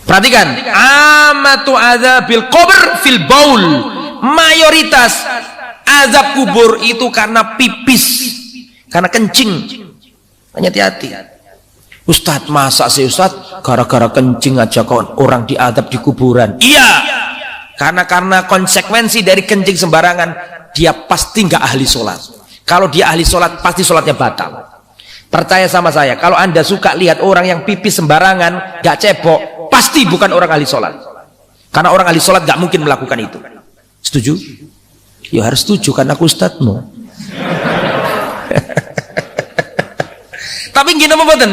Perhatikan, amatu adzabil qabr fil baul. Mayoritas azab kubur itu karena pipis, karena kencing. Hati-hati. Ustadz, masa sih Ustadz gara-gara kencing aja orang diadab di kuburan? Iya, karena konsekuensi dari kencing sembarangan, dia pasti nggak ahli sholat. Kalau dia ahli sholat, pasti sholatnya batal. Percaya sama saya, kalau anda suka lihat orang yang pipis sembarangan, nggak cebok, pasti bukan orang ahli sholat. Karena orang ahli sholat nggak mungkin melakukan itu. Setuju? Ya harus setuju, karena aku ustadzmu. Tapi gini apa boten?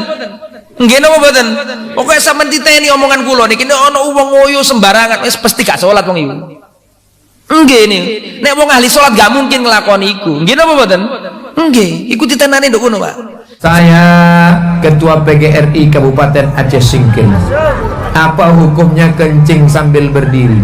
Gini apa boten? Pokoknya sampean diteni omongan kula niki, nek ana wong ngoyo sembarangan wis pasti gak salat wong iku. Nggih nih, nek wong ahli salat gak mungkin nglakoni iku. Nggih napa boten? Nggih, iku ditenani nduk ngono, Pak. Saya Ketua PGRI Kabupaten Aceh Singkil. Apa hukumnya kencing sambil berdiri?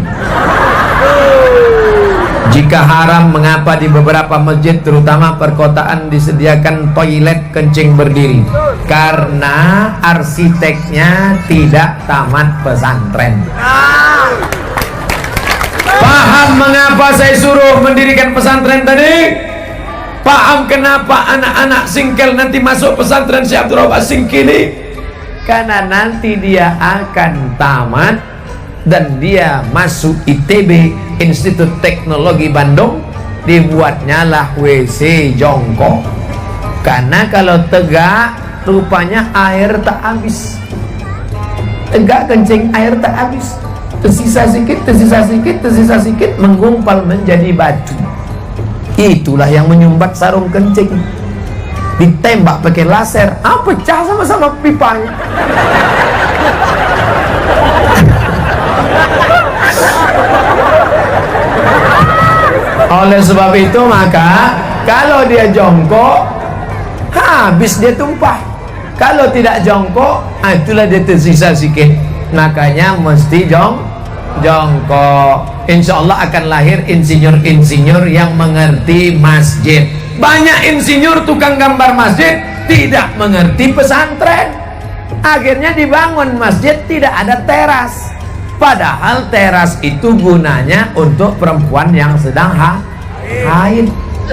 Jika haram, mengapa di beberapa masjid terutama perkotaan disediakan toilet kencing berdiri? Karena arsiteknya tidak tamat pesantren. Paham mengapa saya suruh mendirikan pesantren tadi? Paham kenapa anak-anak Singkil nanti masuk pesantren Syekh Abdul Wahab Singkili? Karena nanti dia akan tamat dan dia masuk ITB, Institut Teknologi Bandung, dibuatnya lah WC jongkok. Karena kalau tegak rupanya air tak habis. Tegak kencing air tak habis, tersisa sedikit, tersisa sedikit, tersisa sedikit, menggumpal menjadi batu. Itulah yang menyumbat sarung kencing. Ditembak pakai laser, pecah sama-sama pipanya. Oleh sebab itu maka kalau dia jongkok habis dia tumpah. Kalau tidak jongkok, itulah dia tersisa sedikit. Makanya mesti jongkok. Insya Allah akan lahir insinyur-insinyur yang mengerti masjid. Banyak insinyur tukang gambar masjid tidak mengerti pesantren. Akhirnya dibangun masjid tidak ada teras. Padahal teras itu gunanya untuk perempuan yang sedang haid.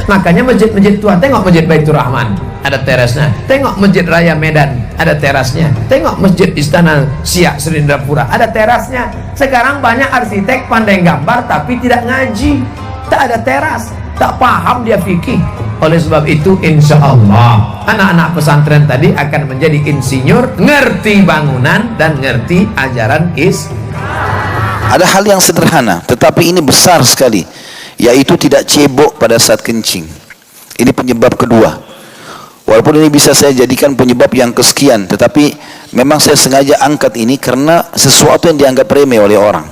Makanya masjid-masjid tua, tengok masjid Baitur Rahman, ada terasnya. Tengok masjid Raya Medan, ada terasnya. Tengok masjid Istana Siak Serindrapura, ada terasnya. Sekarang banyak arsitek pandai gambar tapi tidak ngaji, tak ada teras, tak paham dia fikih. Oleh sebab itu insya Allah anak-anak pesantren tadi akan menjadi insinyur, ngerti bangunan dan ngerti ajaran Islam. Ada hal yang sederhana tetapi ini besar sekali, yaitu tidak cebok pada saat kencing. Ini penyebab kedua. Walaupun ini bisa saya jadikan penyebab yang kesekian, tetapi memang saya sengaja angkat ini karena sesuatu yang dianggap remeh oleh orang.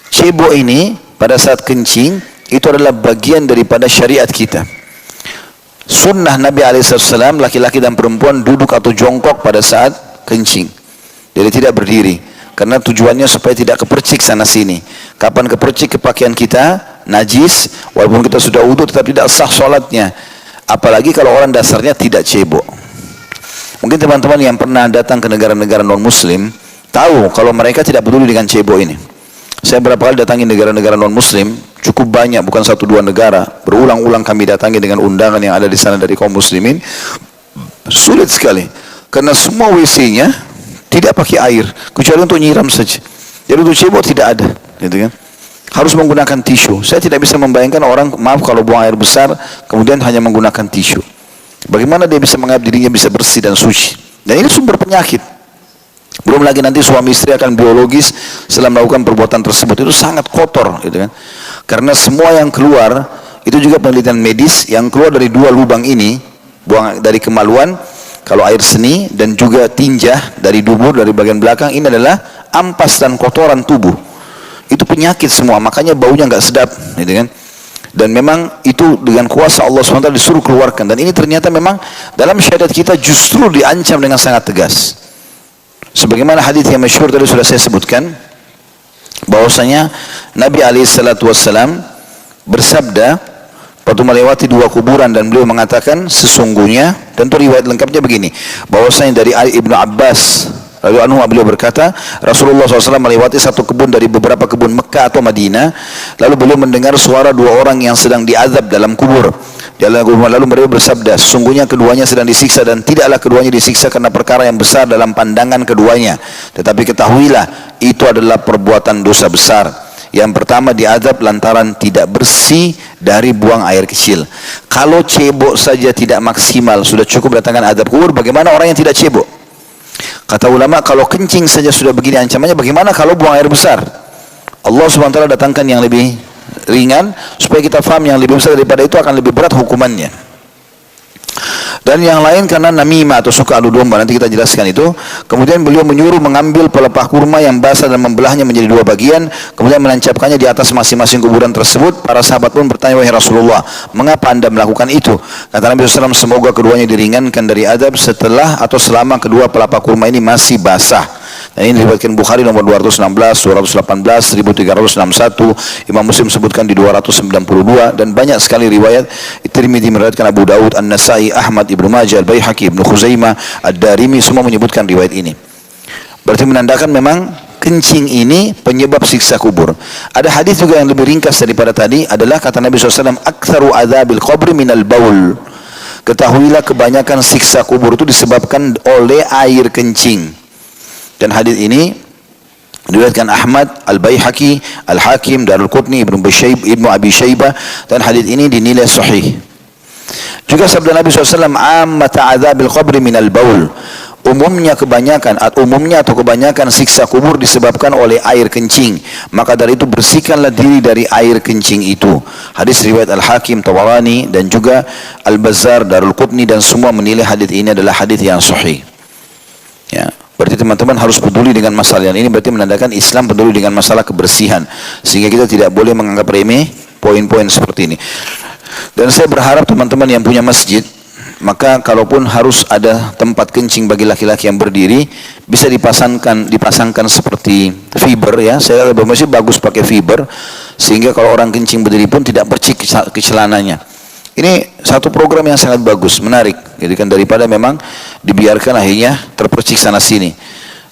Cebok ini pada saat kencing itu adalah bagian daripada syariat kita. Sunnah Nabi SAW, laki-laki dan perempuan duduk atau jongkok pada saat kencing. Jadi tidak berdiri. Karena tujuannya supaya tidak kepercik sana sini. Kapan kepercik ke pakaian kita, najis, walaupun kita sudah wudu tetap tidak sah sholatnya. Apalagi kalau orang dasarnya tidak cebok. Mungkin teman-teman yang pernah datang ke negara-negara non-muslim tahu kalau mereka tidak peduli dengan cebok ini. Saya berapa kali datangi negara-negara non-muslim, cukup banyak, bukan satu dua negara. Berulang-ulang kami datangi dengan undangan yang ada di sana dari kaum muslimin. Sulit sekali, karena semua WC-nya tidak pakai air, kecuali untuk nyiram saja. Jadi untuk cebok tidak ada, gitu kan? Harus menggunakan tisu. Saya tidak bisa membayangkan orang, maaf kalau buang air besar, kemudian hanya menggunakan tisu. Bagaimana dia bisa menganggap dirinya bisa bersih dan suci? Dan ini sumber penyakit. Belum lagi nanti suami istri akan biologis setelah melakukan perbuatan tersebut, itu sangat kotor, gitu kan? Karena semua yang keluar, itu juga penelitian medis, yang keluar dari dua lubang ini, buang dari kemaluan, kalau air seni dan juga tinja dari dubur, dari bagian belakang, ini adalah ampas dan kotoran tubuh. Itu penyakit semua, makanya baunya nggak sedap, gitu kan? Dan memang itu dengan kuasa Allah SWT disuruh keluarkan. Dan ini ternyata memang dalam syariat kita justru diancam dengan sangat tegas. Sebagaimana hadis yang masyhur tadi sudah saya sebutkan, bahwasanya Nabi SAW bersabda waktu melewati dua kuburan, dan beliau mengatakan sesungguhnya, tentu riwayat lengkapnya begini, bahwasanya dari Ali ibnu Abbas Lalu anhu beliau berkata, Rasulullah SAW melewati satu kebun dari beberapa kebun Mekah atau Madinah. Lalu beliau mendengar suara dua orang yang sedang diazab dalam kubur. Lalu beliau bersabda, sesungguhnya keduanya sedang disiksa dan tidaklah keduanya disiksa karena perkara yang besar dalam pandangan keduanya. Tetapi ketahuilah, itu adalah perbuatan dosa besar. Yang pertama diazab lantaran tidak bersih dari buang air kecil. Kalau cebok saja tidak maksimal, sudah cukup datangkan azab kubur, bagaimana orang yang tidak cebok? Kata ulama, kalau kencing saja sudah begini ancamannya, bagaimana kalau buang air besar? Allah SWT datangkan yang lebih ringan, supaya kita faham yang lebih besar daripada itu akan lebih berat hukumannya. Dan yang lain karena namimah atau suka adu domba, nanti kita jelaskan itu. Kemudian beliau menyuruh mengambil pelepah kurma yang basah dan membelahnya menjadi dua bagian, kemudian menancapkannya di atas masing-masing kuburan tersebut. Para sahabat pun bertanya, wahai Rasulullah, mengapa anda melakukan itu? Kata Nabi SAW, semoga keduanya diringankan dari adab setelah atau selama kedua pelepah kurma ini masih basah. Dan ini diriwayatkan Bukhari nomor 216, 218, 1361, Imam Muslim sebutkan di 292, dan banyak sekali riwayat. Tirmidzi meriwayatkan, Abu Daud, An-Nasai, Ahmad, Ibnu Majah, Al-Baihaqi, Ibnu Khuzaimah, Ad-Darimi semua menyebutkan riwayat ini. Berarti menandakan memang kencing ini penyebab siksa kubur. Ada hadis juga yang lebih ringkas daripada tadi, adalah kata Nabi SAW, aktsaru adzabil qabri minal baul. Ketahuilah kebanyakan siksa kubur itu disebabkan oleh air kencing. Dan hadis ini diriwayatkan Ahmad, Al-Baihaqi, Al-Hakim, Darul Qutni, Ibnu Abi Syaibah, dan hadis ini dinilai sahih. Juga sabda Nabi SAW, ammata adzabil qabri minal baul. Umumnya atau kebanyakan siksa kubur disebabkan oleh air kencing. Maka dari itu bersihkanlah diri dari air kencing itu. Hadis riwayat Al-Hakim, Tawarani, dan juga Al-Bazzar, Darul Qutni, dan semua menilai hadis ini adalah hadis yang sahih. Ya. Berarti teman-teman harus peduli dengan masalah ini. Berarti menandakan Islam peduli dengan masalah kebersihan, sehingga kita tidak boleh menganggap remeh poin-poin seperti ini. Dan saya berharap teman-teman yang punya masjid, maka kalaupun harus ada tempat kencing bagi laki-laki yang berdiri, bisa dipasangkan seperti fiber ya. Saya lihat masjid bagus pakai fiber, sehingga kalau orang kencing berdiri pun tidak percik ke celananya. Ini satu program yang sangat bagus, menarik. Jadi kan daripada memang dibiarkan akhirnya terpercik sana sini.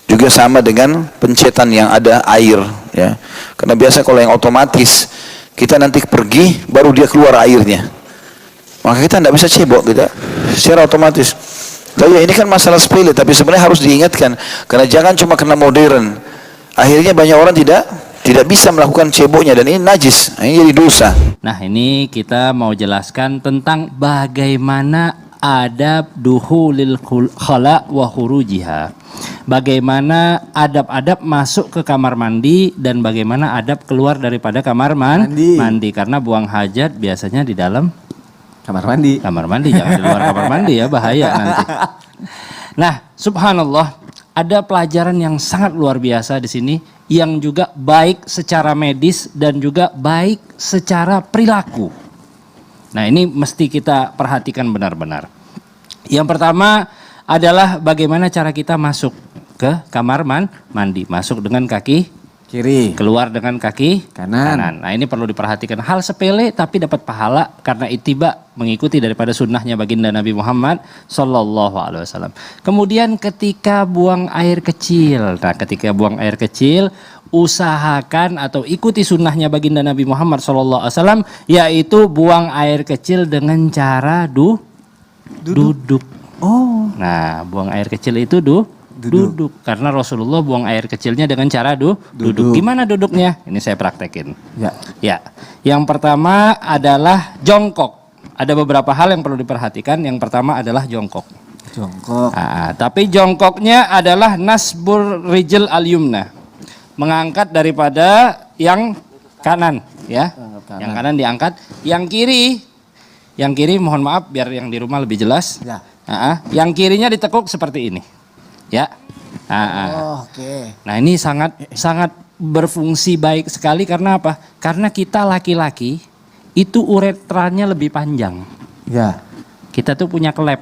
Juga sama dengan pencetan yang ada air, ya. Karena biasa kalau yang otomatis kita nanti pergi baru dia keluar airnya, maka kita tidak bisa cebok kita secara otomatis. Tapi ini kan masalah sepele, tapi sebenarnya harus diingatkan, karena jangan cuma karena modern. Akhirnya banyak orang tidak bisa melakukan ceboknya, dan ini najis, ini jadi dosa. Nah, ini kita mau jelaskan tentang bagaimana adab duhulil khala wa khurujiha. Bagaimana adab-adab masuk ke kamar mandi dan bagaimana adab keluar daripada kamar mandi. Karena buang hajat biasanya di dalam kamar mandi. Kamar mandi, jangan di luar kamar mandi ya, bahaya nanti. Nah, subhanallah, ada pelajaran yang sangat luar biasa di sini, yang juga baik secara medis dan juga baik secara perilaku. Nah, ini mesti kita perhatikan benar-benar. Yang pertama adalah bagaimana cara kita masuk ke kamar mandi. Masuk dengan kaki kiri, keluar dengan kaki kanan. Nah, ini perlu diperhatikan. Hal sepele tapi dapat pahala karena ittiba, mengikuti daripada sunnahnya baginda Nabi Muhammad Sallallahu Alaihi Wasallam. Kemudian ketika buang air kecil, usahakan atau ikuti sunnahnya baginda Nabi Muhammad Sallallahu Alaihi Wasallam, yaitu buang air kecil dengan cara duduk. Oh. Nah, buang air kecil itu duduk. Karena Rasulullah buang air kecilnya dengan cara duduk. Gimana duduknya? Ini saya praktekin. Ya. Yang pertama adalah jongkok. Ada beberapa hal yang perlu diperhatikan. Yang pertama adalah jongkok. Tapi jongkoknya adalah nasbur rijal al-yumna. Mengangkat daripada yang kanan, ya. Yang kanan diangkat. Yang kiri mohon maaf biar yang di rumah lebih jelas. Ya. Yang kirinya ditekuk seperti ini. Ya. Oke. Nah, ini sangat berfungsi baik sekali. Karena apa? Karena kita laki-laki itu uretranya lebih panjang. Ya. Kita tuh punya kelep.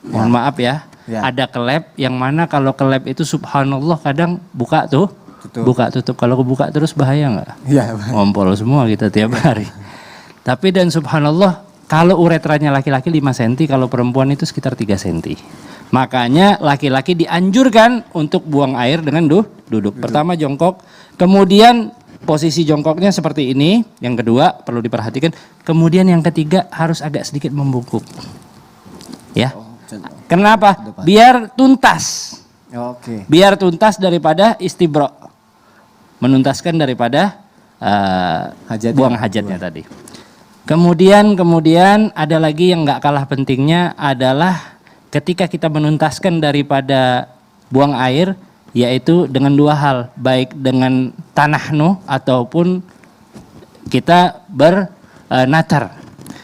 Mohon maaf ya. Ada kelep yang mana kalau kelep itu subhanallah kadang buka tutup. Kalau kebuka terus bahaya nggak? Iya. Ngompol semua kita tiap hari. Tapi dan subhanallah kalau uretranya laki-laki 5 cm, kalau perempuan itu sekitar 3 cm. Makanya laki-laki dianjurkan untuk buang air dengan duduk. Pertama jongkok, kemudian posisi jongkoknya seperti ini. Yang kedua perlu diperhatikan. Kemudian yang ketiga harus agak sedikit membungkuk. Ya. Kenapa? Biar tuntas. Oke. Biar tuntas daripada istibro. Menuntaskan daripada buang hajatnya tadi. Kemudian ada lagi yang nggak kalah pentingnya adalah ketika kita menuntaskan daripada buang air, yaitu dengan dua hal, baik dengan tanahnu ataupun kita bernatar.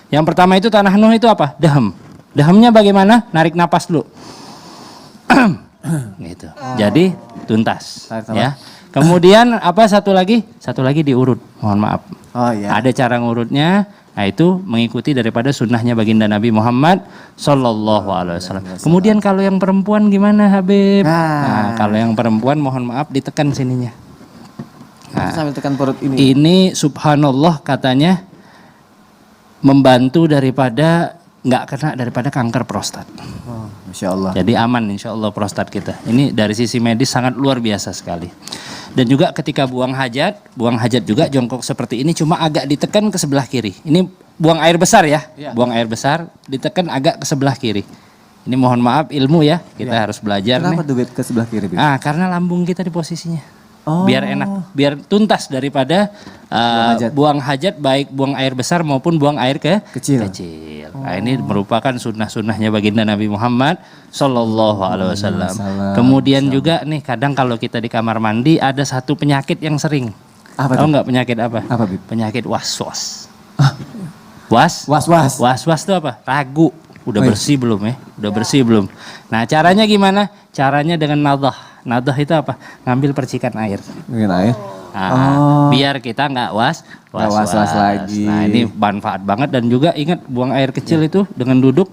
Yang pertama itu tanahnu itu apa? Dahem. Dahemnya bagaimana? Narik napas dulu. Gitu. Jadi tuntas. Ya. Kemudian apa satu lagi? Satu lagi diurut. Mohon maaf. Oh iya. Ada cara ngurutnya. Nah itu mengikuti daripada sunnahnya baginda Nabi Muhammad Sallallahu Alaihi Wasallam. Kemudian kalau yang perempuan gimana Habib? Nah, kalau yang perempuan mohon maaf ditekan sininya. Nah, Sambil tekan perut ini. ini subhanallah katanya membantu daripada nggak kena daripada kanker prostat. Oh, Masya Allah. Jadi aman insya Allah prostat kita. Ini dari sisi medis sangat luar biasa sekali. Dan juga ketika buang hajat juga jongkok seperti ini cuma agak ditekan ke sebelah kiri. Ini buang air besar ya, buang air besar ditekan agak ke sebelah kiri. Ini mohon maaf ilmu ya, kita harus belajar. Kenapa nih. tuh ke sebelah kiri? Karena lambung kita di posisinya. Oh. Biar enak, biar tuntas daripada buang hajat baik buang air besar maupun buang air kecil. Nah, ini merupakan sunnah-sunnahnya baginda Nabi Muhammad Sallallahu Alaihi Wasallam. Kemudian juga nih kadang kalau kita di kamar mandi ada satu penyakit yang sering. Apa Tahu tuh? nggak penyakit apa? Apa, Bib? Penyakit was-was. Was-was. Was-was itu apa? Ragu. Udah bersih belum ya? Udah bersih belum? Nah caranya gimana? Caranya dengan nadah. Nadah itu apa? Ngambil percikan air. Mungkin air. Nah, biar kita nggak was-was lagi. Nah ini manfaat banget dan juga ingat buang air kecil itu dengan duduk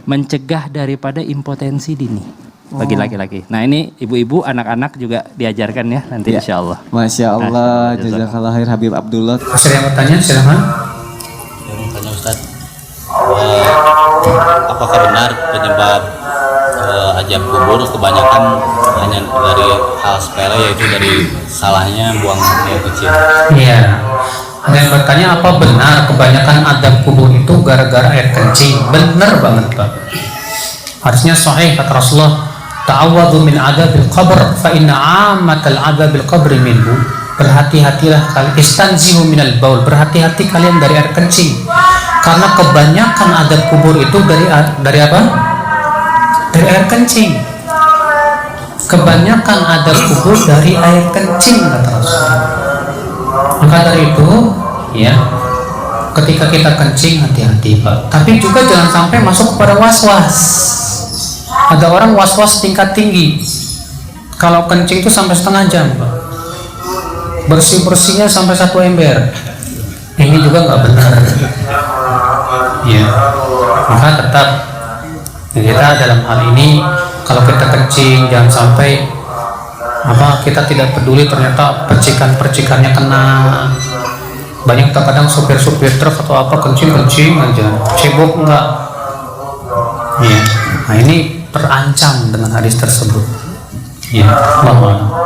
mencegah daripada impotensi dini bagi laki-laki. Nah ini ibu-ibu, anak-anak juga diajarkan ya nanti insya Allah. Masya Allah. Jazakallah khair Habib Abdullah. Masih ada yang mau tanya? Silahkan. Yang mau tanya Ustaz, apakah benar penyebab ajab kubur kebanyakan hanya dari hal sepele, yaitu dari salahnya buang air kecil? Iya. Ada yang bertanya apa benar kebanyakan adab kubur itu gara-gara air kencing? Benar banget Pak. Harusnya sahih kata Rasulullah, ta'awwadhu min adabil qabr fa inna ammatal adabil qabri minhu. Berhati-hatilah kalian, istanzihu minal baul. Berhati-hati kalian dari air kencing. Karena kebanyakan adab kubur itu dari apa? Dari air kencing. Kebanyakan adab kubur dari air kencing kata Rasulullah. Maka dari itu, ya, ketika kita kencing hati-hati Pak. Tapi juga jangan sampai masuk kepada was-was. Ada orang was-was tingkat tinggi. Kalau kencing itu sampai setengah jam Pak. Bersih-bersihnya sampai 1 ember. Ini juga nggak benar. Ya, maka tetap kita dalam hal ini kalau kita kencing jangan sampai kita tidak peduli ternyata percikannya kena. Banyak terkadang supir truk atau apa kencing aja, cebok enggak. Ya, nah ini terancam dengan hadis tersebut. Ya, Allah.